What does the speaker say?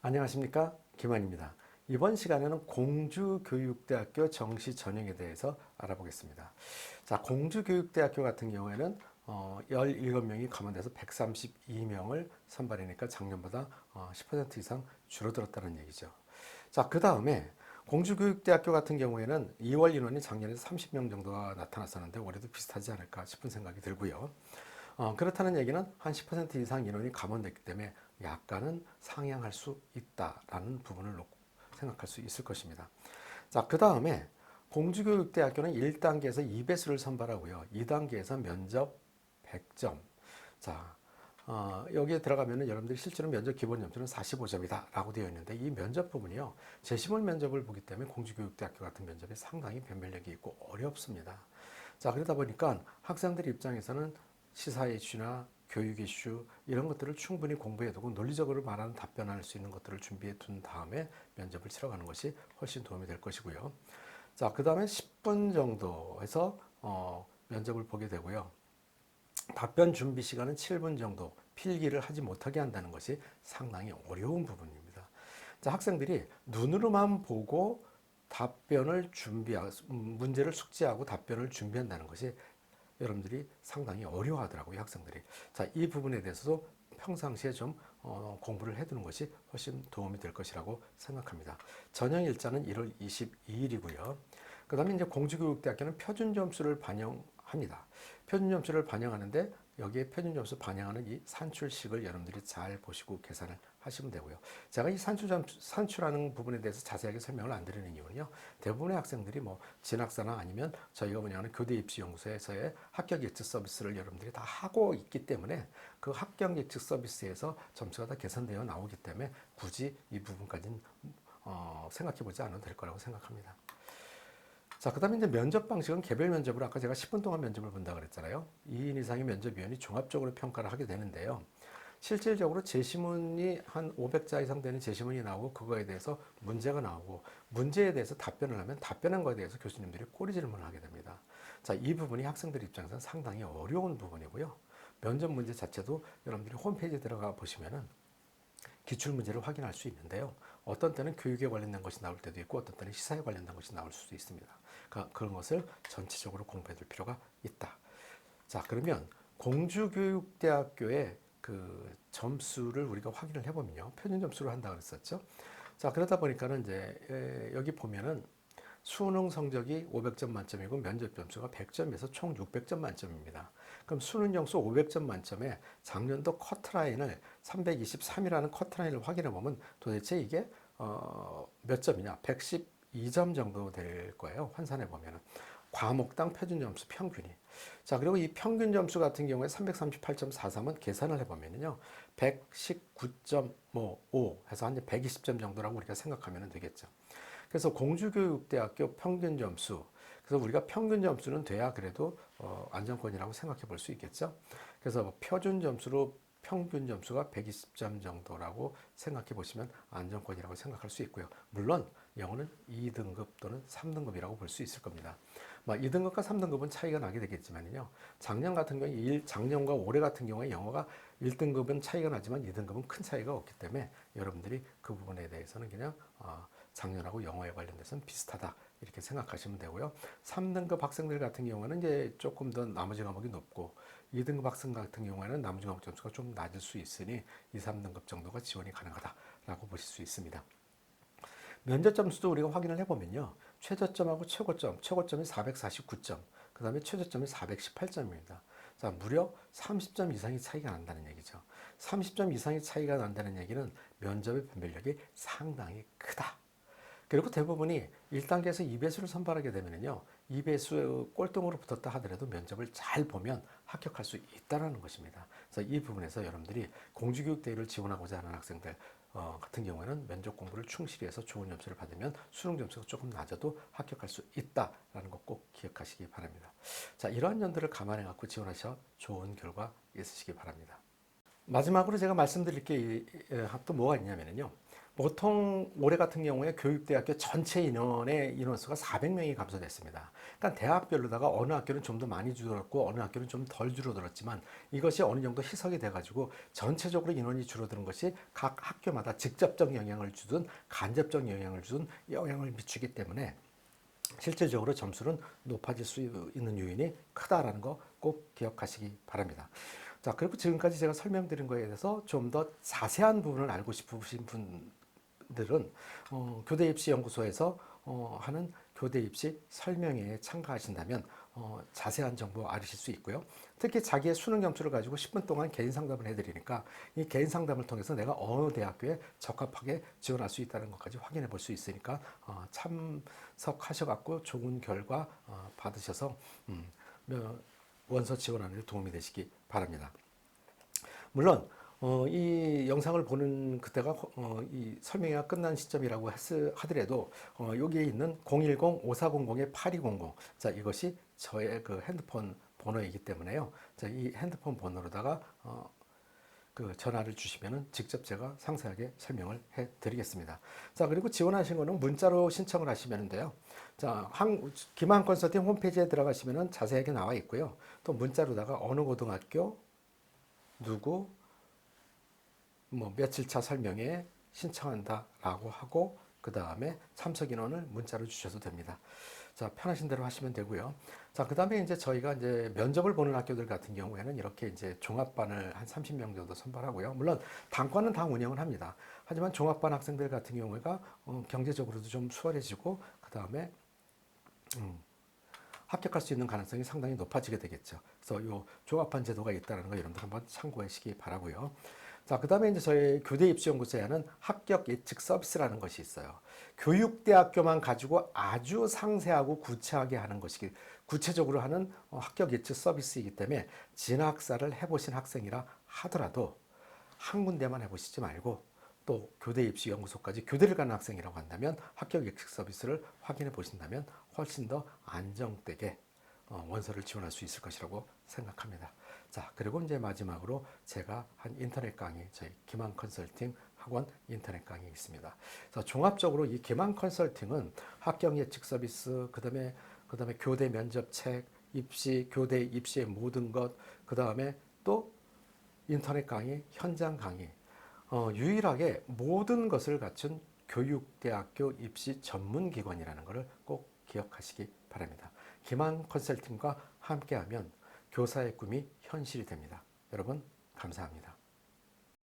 안녕하십니까, 김환입니다. 이번 시간에는 공주교육대학교 정시 전형에 대해서 알아보겠습니다. 자, 공주교육대학교 같은 경우에는 17명이 감원돼서 132명을 선발하니까 작년보다 10% 이상 줄어들었다는 얘기죠. 자, 그 다음에 공주교육대학교 같은 경우에는 2월 인원이 작년에 30명 정도가 나타났었는데 올해도 비슷하지 않을까 싶은 생각이 들고요. 그렇다는 얘기는 한 10% 이상 인원이 감원됐기 때문에 약간은 상향할 수 있다라는 부분을 놓고 생각할 수 있을 것입니다. 자, 그 다음에 공주교육대학교는 1단계에서 2배수를 선발하고요. 2단계에서 면접 100점. 자, 여기에 들어가면은 여러분들이 실제로 면접 기본 점수는 45점이다 라고 되어 있는데 이 면접 부분이요. 재시물 면접을 보기 때문에 공주교육대학교 같은 면접이 상당히 변별력이 있고 어렵습니다. 자, 그러다 보니까 학생들 입장에서는 시사 이슈나 교육 이슈 이런 것들을 충분히 공부해 두고 논리적으로 말하는 답변할 수 있는 것들을 준비해 둔 다음에 면접을 치러 가는 것이 훨씬 도움이 될 것이고요. 자, 그 다음에 10분 정도에서 면접을 보게 되고요. 답변 준비 시간은 7분 정도 필기를 하지 못하게 한다는 것이 상당히 어려운 부분입니다. 자, 학생들이 눈으로만 보고 답변을 준비하고 문제를 숙지하고 답변을 준비한다는 것이 여러분들이 상당히 어려워하더라고요, 학생들이. 자, 이 부분에 대해서도 평상시에 좀 공부를 해두는 것이 훨씬 도움이 될 것이라고 생각합니다. 전형 일자는 1월 22일이고요. 그 다음에 이제 공주교육대학교는 표준 점수를 반영합니다. 표준 점수를 반영하는데 여기에 표준 점수 반영하는 이 산출식을 여러분들이 잘 보시고 계산을 하시면 되고요. 제가 이 산출하는 부분에 대해서 자세하게 설명을 안 드리는 이유는요. 대부분의 학생들이 뭐 진학사나 아니면 저희가 운영하는 교대 입시 연구소에서의 합격 예측 서비스를 여러분들이 다 하고 있기 때문에 그 합격 예측 서비스에서 점수가 다 개선되어 나오기 때문에 굳이 이 부분까지는 생각해 보지 않아도 될 거라고 생각합니다. 자, 그 다음에 이제 면접 방식은 개별 면접으로 아까 제가 10분 동안 면접을 본다 그랬잖아요. 2인 이상의 면접위원이 종합적으로 평가를 하게 되는데요. 실질적으로 제시문이 한 500자 이상 되는 제시문이 나오고 그거에 대해서 문제가 나오고 문제에 대해서 답변을 하면 답변한 거에 대해서 교수님들이 꼬리 질문을 하게 됩니다. 자, 이 부분이 학생들 입장에서는 상당히 어려운 부분이고요. 면접 문제 자체도 여러분들이 홈페이지에 들어가 보시면은 기출문제를 확인할 수 있는데요. 어떤 때는 교육에 관련된 것이 나올 때도 있고 어떤 때는 시사에 관련된 것이 나올 수도 있습니다. 그러니까 그런 것을 전체적으로 공부해 둘 필요가 있다. 자, 그러면 공주교육대학교의 그 점수를 우리가 확인을 해보면요. 표준 점수를 한다 그랬었죠. 자, 그러다 보니까는 이제 여기 보면은 수능 성적이 500점 만점이고 면접 점수가 100점에서 총 600점 만점입니다. 그럼 수능 점수 500점 만점에 작년도 커트라인을 323이라는 커트라인을 확인해 보면 도대체 이게 몇 점이냐? 112점 정도 될 거예요. 환산해 보면은. 과목당 표준 점수 평균이. 자, 그리고 이 평균 점수 같은 경우에 338.43은 계산을 해보면요. 119.5 해서 한 120점 정도라고 우리가 생각하면 되겠죠. 그래서 공주교육대학교 평균 점수, 그래서 우리가 평균 점수는 돼야 그래도 안정권이라고 생각해 볼 수 있겠죠. 그래서 표준 점수로 평균 점수가 120점 정도라고 생각해 보시면 안정권이라고 생각할 수 있고요. 물론 영어는 2등급 또는 3등급이라고 볼 수 있을 겁니다. 2등급과 3등급은 차이가 나게 되겠지만요. 작년 같은 경우에 작년과 올해 같은 경우에 영어가 1등급은 차이가 나지만 2등급은 큰 차이가 없기 때문에 여러분들이 그 부분에 대해서는 그냥 작년하고 영어에 관련돼서는 비슷하다 이렇게 생각하시면 되고요. 3등급 학생들 같은 경우는 이제 조금 더 나머지 과목이 높고 2등급 학생 같은 경우에는 나머지 과목 점수가 좀 낮을 수 있으니 2, 3등급 정도가 지원이 가능하다라고 보실 수 있습니다. 면접 점수도 우리가 확인을 해보면요. 최저점하고 최고점이 449점, 그 다음에 최저점이 418점입니다. 자, 무려 30점 이상의 차이가 난다는 얘기죠. 30점 이상의 차이가 난다는 얘기는 면접의 변별력이 상당히 크다. 그리고 대부분이 1단계에서 2배수를 선발하게 되면요. 2배수 꼴등으로 붙었다 하더라도 면접을 잘 보면 합격할 수 있다는 것입니다. 그래서 이 부분에서 여러분들이 공주교육대회를 지원하고자 하는 학생들 같은 경우에는 면접 공부를 충실히 해서 좋은 점수를 받으면 수능 점수가 조금 낮아도 합격할 수 있다라는 것 꼭 기억하시기 바랍니다. 자, 이러한 점들을 감안해 갖고 지원하셔 좋은 결과 있으시기 바랍니다. 마지막으로 제가 말씀드릴 게 또 뭐가 있냐면요. 보통 올해 같은 경우에 교육대학교 전체 인원의 인원수가 400명이 감소됐습니다. 그러니까 대학별로다가 어느 학교는 좀 더 많이 줄어들었고 어느 학교는 좀 덜 줄어들었지만 이것이 어느 정도 희석이 돼가지고 전체적으로 인원이 줄어드는 것이 각 학교마다 직접적 영향을 주든 간접적 영향을 주든 영향을 미치기 때문에 실질적으로 점수는 높아질 수 있는 요인이 크다라는 거 꼭 기억하시기 바랍니다. 자, 그리고 지금까지 제가 설명드린 거에 대해서 좀 더 자세한 부분을 알고 싶으신 분들은 교대 입시 연구소에서 하는 교대 입시 설명회에 참가하신다면 자세한 정보 알으실 수 있고요. 특히 자기의 수능 점수를 가지고 10분 동안 개인 상담을 해드리니까 이 개인 상담을 통해서 내가 어느 대학교에 적합하게 지원할 수 있다는 것까지 확인해 볼 수 있으니까 참석하셔갖고 좋은 결과 받으셔서 원서 지원하는 데 도움이 되시기 바랍니다. 물론 이 영상을 보는 그때가 이 설명회가 끝난 시점이라고 하더라도 여기에 있는 010-5400-8200 자, 이것이 저의 그 핸드폰 번호이기 때문에요. 자, 이 핸드폰 번호로다가 그 전화를 주시면은 직접 제가 상세하게 설명을 해 드리겠습니다. 자, 그리고 지원하신 거는 문자로 신청을 하시면 돼요. 자, 김한 컨설팅 홈페이지에 들어가시면은 자세하게 나와 있고요. 또 문자로다가 어느 고등학교 누구 뭐 며칠 차 설명에 신청한다라고 하고 그 다음에 참석 인원을 문자로 주셔도 됩니다. 자, 편하신 대로 하시면 되고요. 자, 그 다음에 이제 저희가 이제 면접을 보는 학교들 같은 경우에는 이렇게 이제 종합반을 한 30명 정도 선발하고요. 물론 단과는 다 운영을 합니다. 하지만 종합반 학생들 같은 경우가 경제적으로도 좀 수월해지고 그 다음에 합격할 수 있는 가능성이 상당히 높아지게 되겠죠. 그래서 이 종합반 제도가 있다는 거 여러분들 한번 참고하시기 바라고요. 자, 그 다음에 이제 저희 교대 입시연구소에는 합격 예측 서비스라는 것이 있어요. 교육대학교만 가지고 아주 상세하고 구체하게 하는 것이 구체적으로 하는 합격 예측 서비스이기 때문에 진학사를 해보신 학생이라 하더라도 한 군데만 해보시지 말고 또 교대 입시 연구소까지 교대를 가는 학생이라고 한다면 합격 예측 서비스를 확인해 보신다면 훨씬 더 안정되게 원서를 지원할 수 있을 것이라고 생각합니다. 자, 그리고 이제 마지막으로 제가 한 인터넷 강의, 저희 김한 컨설팅 학원 인터넷 강의 있습니다. 그래서 종합적으로 이 김한 컨설팅은 합격 예측 서비스, 그다음에 교대 면접책, 입시, 교대 입시의 모든 것, 그다음에 또 인터넷 강의, 현장 강의, 유일하게 모든 것을 갖춘 교육대학교 입시 전문기관이라는 것을 꼭 기억하시기 바랍니다. 김한 컨설팅과 함께하면 교사의 꿈이 현실이 됩니다. 여러분, 감사합니다.